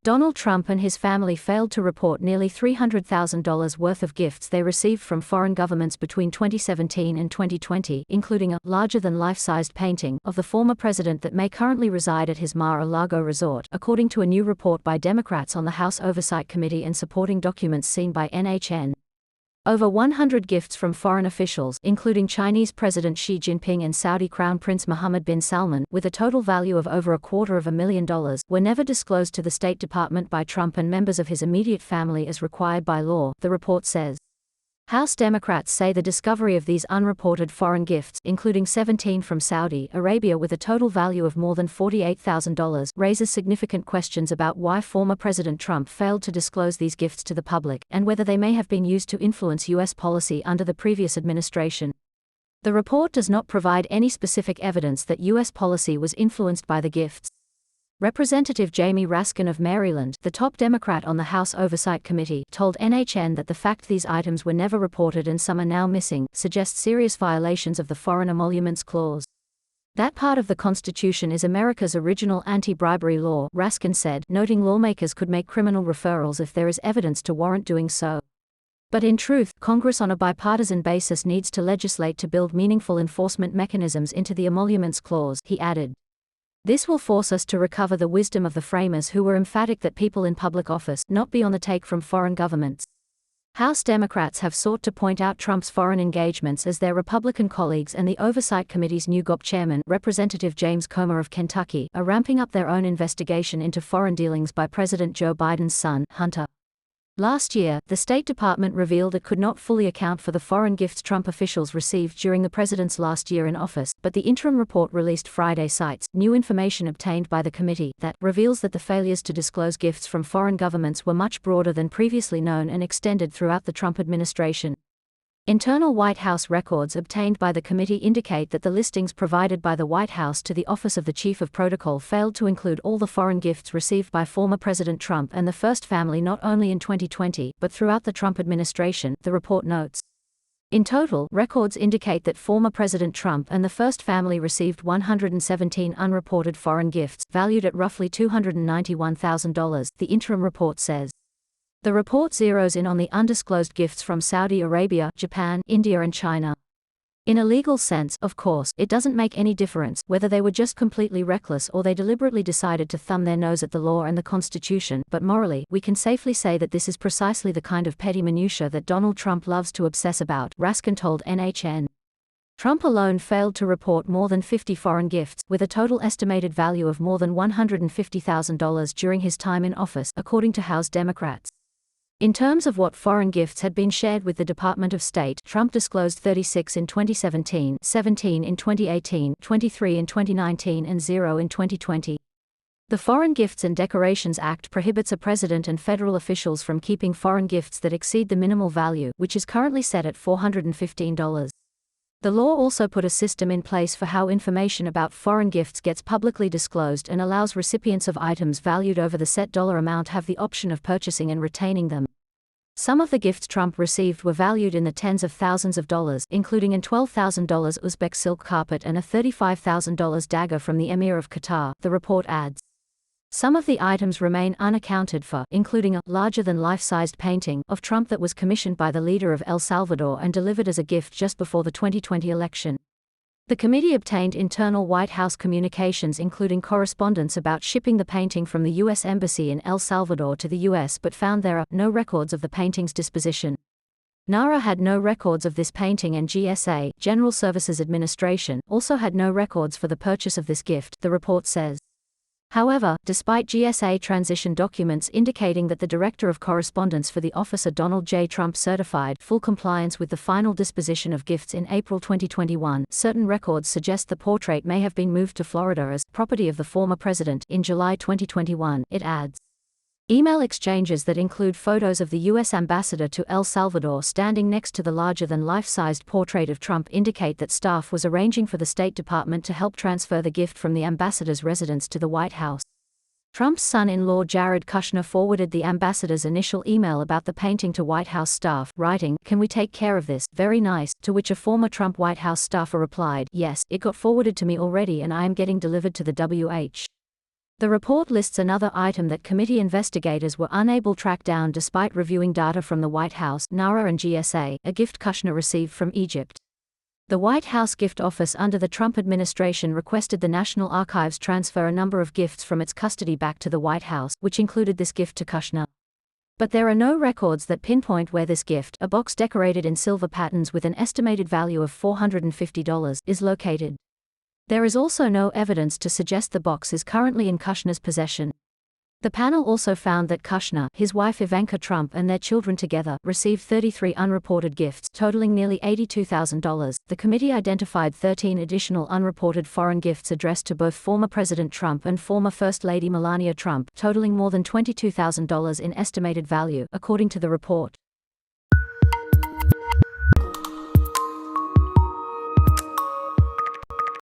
Donald Trump and his family failed to report nearly $300,000 worth of gifts they received from foreign governments between 2017 and 2020, including a larger-than-life-sized painting of the former president that may currently reside at his Mar-a-Lago resort, according to a new report by Democrats on the House Oversight Committee and supporting documents seen by NHN. Over 100 gifts from foreign officials, including Chinese President Xi Jinping and Saudi Crown Prince Mohammed bin Salman, with a total value of over $250,000, were never disclosed to the State Department by Trump and members of his immediate family as required by law, the report says. House Democrats say the discovery of these unreported foreign gifts, including 17 from Saudi Arabia with a total value of more than $48,000, raises significant questions about why former President Trump failed to disclose these gifts to the public, and whether they may have been used to influence U.S. policy under the previous administration. The report does not provide any specific evidence that U.S. policy was influenced by the gifts. Representative Jamie Raskin of Maryland, the top Democrat on the House Oversight Committee, told NHN that the fact these items were never reported and some are now missing suggests serious violations of the Foreign Emoluments Clause. That part of the Constitution is America's original anti-bribery law, Raskin said, noting lawmakers could make criminal referrals if there is evidence to warrant doing so. But in truth, Congress on a bipartisan basis needs to legislate to build meaningful enforcement mechanisms into the Emoluments Clause, he added. This will force us to recover the wisdom of the framers who were emphatic that people in public office not be on the take from foreign governments. House Democrats have sought to point out Trump's foreign engagements as their Republican colleagues and the Oversight Committee's new GOP chairman, Representative James Comer of Kentucky, are ramping up their own investigation into foreign dealings by President Joe Biden's son, Hunter. Last year, the State Department revealed it could not fully account for the foreign gifts Trump officials received during the president's last year in office, but the interim report released Friday cites new information obtained by the committee that reveals that the failures to disclose gifts from foreign governments were much broader than previously known and extended throughout the Trump administration. Internal White House records obtained by the committee indicate that the listings provided by the White House to the Office of the Chief of Protocol failed to include all the foreign gifts received by former President Trump and the First Family not only in 2020 but throughout the Trump administration, the report notes. In total, records indicate that former President Trump and the First Family received 117 unreported foreign gifts, valued at roughly $291,000, the interim report says. The report zeroes in on the undisclosed gifts from Saudi Arabia, Japan, India and China. In a legal sense, of course, it doesn't make any difference whether they were just completely reckless or they deliberately decided to thumb their nose at the law and the Constitution, but morally, we can safely say that this is precisely the kind of petty minutia that Donald Trump loves to obsess about, Raskin told NHN. Trump alone failed to report more than 50 foreign gifts, with a total estimated value of more than $150,000 during his time in office, according to House Democrats. In terms of what foreign gifts had been shared with the Department of State, Trump disclosed 36 in 2017, 17 in 2018, 23 in 2019 and 0 in 2020. The Foreign Gifts and Decorations Act prohibits a president and federal officials from keeping foreign gifts that exceed the minimal value, which is currently set at $415. The law also put a system in place for how information about foreign gifts gets publicly disclosed and allows recipients of items valued over the set dollar amount have the option of purchasing and retaining them. Some of the gifts Trump received were valued in the tens of thousands of dollars, including a $12,000 Uzbek silk carpet and a $35,000 dagger from the Emir of Qatar, the report adds. Some of the items remain unaccounted for, including a larger-than-life-sized painting of Trump that was commissioned by the leader of El Salvador and delivered as a gift just before the 2020 election. The committee obtained internal White House communications including correspondence about shipping the painting from the U.S. Embassy in El Salvador to the U.S. but found there are no records of the painting's disposition. NARA had no records of this painting and GSA, General Services Administration, also had no records for the purchase of this gift, the report says. However, despite GSA transition documents indicating that the Director of Correspondence for the officer Donald J. Trump certified full compliance with the final disposition of gifts in April 2021, certain records suggest the portrait may have been moved to Florida as property of the former president in July 2021, it adds. Email exchanges that include photos of the U.S. ambassador to El Salvador standing next to the larger-than-life-sized portrait of Trump indicate that staff was arranging for the State Department to help transfer the gift from the ambassador's residence to the White House. Trump's son-in-law Jared Kushner forwarded the ambassador's initial email about the painting to White House staff, writing, "Can we take care of this? Very nice," to which a former Trump White House staffer replied, "Yes, it got forwarded to me already and I am getting delivered to the WH." The report lists another item that committee investigators were unable to track down despite reviewing data from the White House, NARA and GSA, a gift Kushner received from Egypt. The White House gift office under the Trump administration requested the National Archives transfer a number of gifts from its custody back to the White House, which included this gift to Kushner. But there are no records that pinpoint where this gift, a box decorated in silver patterns with an estimated value of $450, is located. There is also no evidence to suggest the box is currently in Kushner's possession. The panel also found that Kushner, his wife Ivanka Trump and their children together, received 33 unreported gifts, totaling nearly $82,000. The committee identified 13 additional unreported foreign gifts addressed to both former President Trump and former First Lady Melania Trump, totaling more than $22,000 in estimated value, according to the report.